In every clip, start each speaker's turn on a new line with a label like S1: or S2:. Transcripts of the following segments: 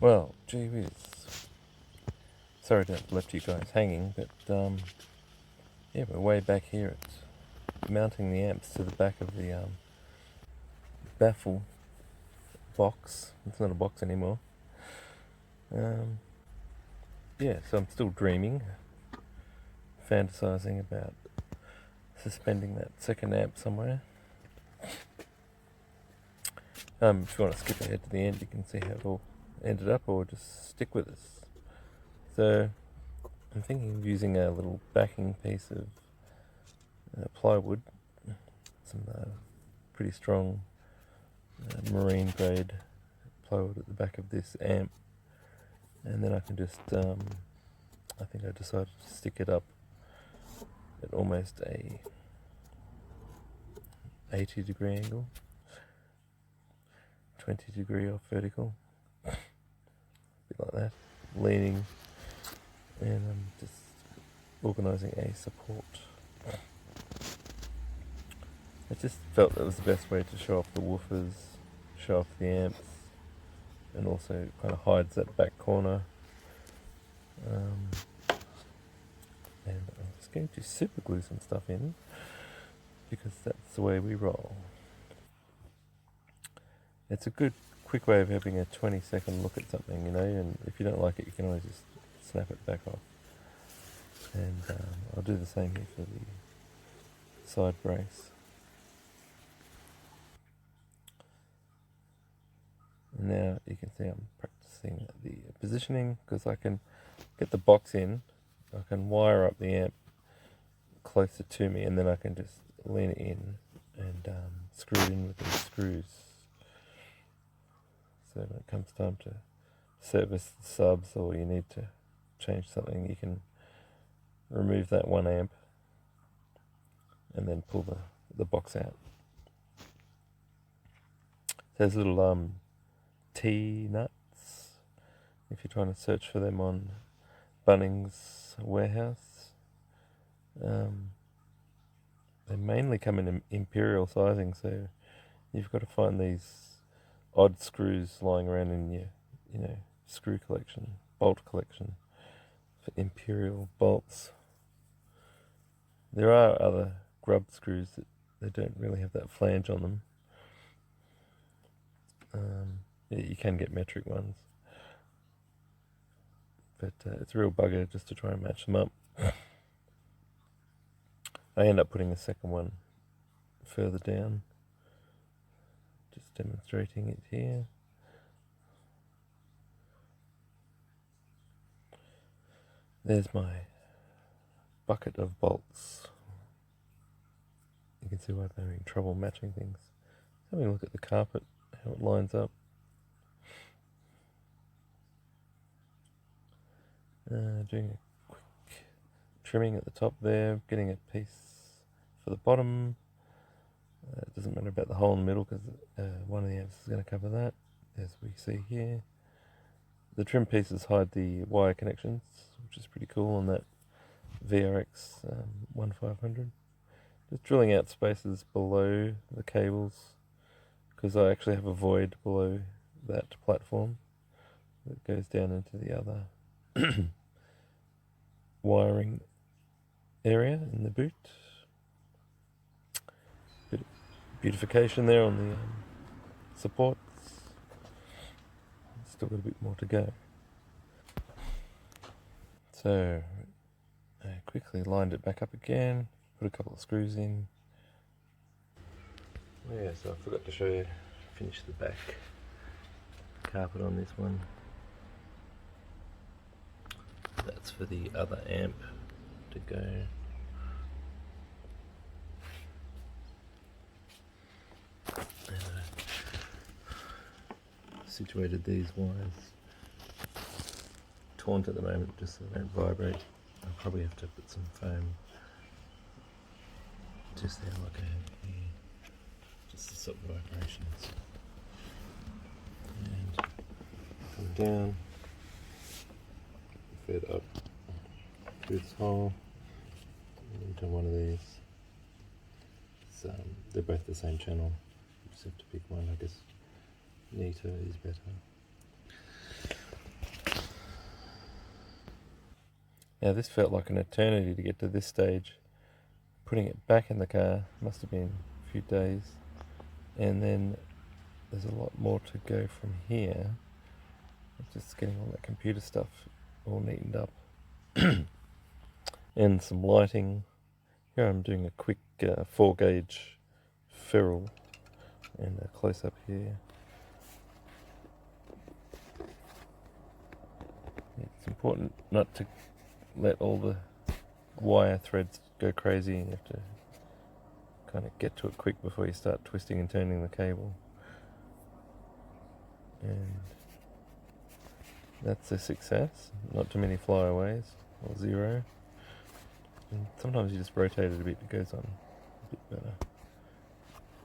S1: Well, gee whiz. Sorry to have left you guys hanging, but yeah, we're way back here at mounting the amps to the back of the baffle box. It's not a box anymore. Yeah, so I'm still dreaming, fantasizing about suspending that second amp somewhere. If you want to skip ahead to the end, you can see how it all ended up, or just stick with us. So I'm thinking of using a little backing piece of plywood, some pretty strong marine grade plywood at the back of this amp, and then I can just I think I decided to stick it up at almost a 80-degree angle, 20-degree off vertical, a bit like that, leaning, and I'm just organising a support. I just felt that was the best way to show off the woofers, show off the amps, and also kind of hides that back corner. And I'm just going to super glue some stuff in, because that's the way we roll. It's a good, quick way of having a 20-second look at something, you know, and if you don't like it, you can always just snap it back off. And I'll do the same here for the side brace. And now you can see I'm practicing the positioning, because I can get the box in, I can wire up the amp closer to me, and then I can just lean it in and screw it in with these screws. So when it comes time to service the subs, or you need to change something, you can remove that 1 amp and then pull the box out. There's little T-nuts, if you're trying to search for them on Bunnings Warehouse. They mainly come in imperial sizing, so you've got to find these odd screws lying around in your, screw collection, bolt collection for imperial bolts. There are other grub screws that they don't really have that flange on them. Yeah, you can get metric ones, but it's a real bugger just to try and match them up. I end up putting a second one further down, just demonstrating it here. There's my bucket of bolts. You can see why I'm having trouble matching things. Having a look at the carpet, how it lines up. Doing a quick trimming at the top there, getting a piece for the bottom. It doesn't matter about the hole in the middle, because one of the amps is going to cover that, as we see here. The trim pieces hide the wire connections, which is pretty cool on that VRX 1500. Just drilling out spaces below the cables, because I actually have a void below that platform that goes down into the other wiring area in the boot. Bit of beautification there on the supports. Still got a bit more to go. So I quickly lined it back up again, put a couple of screws in. Yeah, so I forgot to show you, finish the back carpet on this one. That's for the other amp to go. Situated these wires taunt at the moment, just so they don't vibrate. I'll probably have to put some foam just there, like I have here, just to stop vibrations. And come down, fed up through this hole into one of these. They're both the same channel, you just have to pick one. I guess neater is better. Now this felt like an eternity to get to this stage. Putting it back in the car must have been a few days, and then there's a lot more to go from here. Just getting all that computer stuff all neatened up. And some lighting. Here I'm doing a quick 4 gauge ferrule and a close up here. It's important not to let all the wire threads go crazy, and you have to kind of get to it quick before you start twisting and turning the cable. And that's a success. Not too many flyaways, or 0. And sometimes you just rotate it a bit, it goes on a bit better.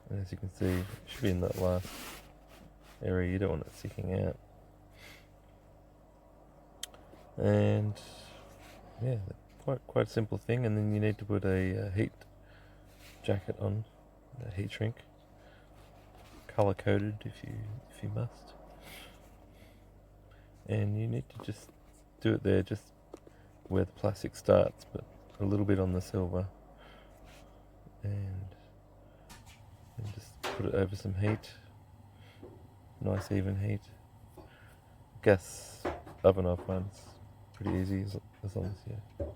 S1: And as you can see, it should be in that last area, you don't want it sticking out. And yeah, quite a simple thing. And then you need to put a heat jacket on, a heat shrink, color coded if you must. And you need to just do it there, just where the plastic starts, but a little bit on the silver, and just put it over some heat, nice even heat. Gas oven I've found is pretty easy, as long as you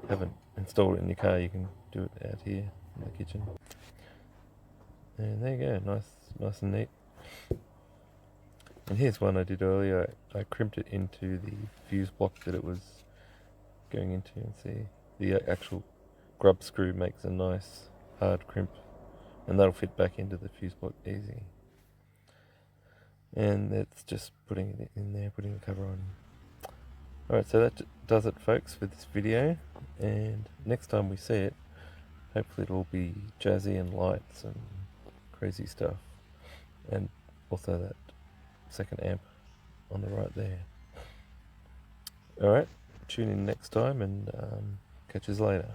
S1: haven't installed it in your car. You can do it out here in the kitchen. And there you go, nice and neat. And here's one I did earlier. I crimped it into the fuse block that it was going into, and see the actual grub screw makes a nice hard crimp, and that'll fit back into the fuse block easy. And that's just putting it in there, putting the cover on. Alright, so that does it, folks, for this video, and next time we see it, hopefully it'll be jazzy and lights and crazy stuff, and also that second amp on the right there. Alright, tune in next time, and catch us later.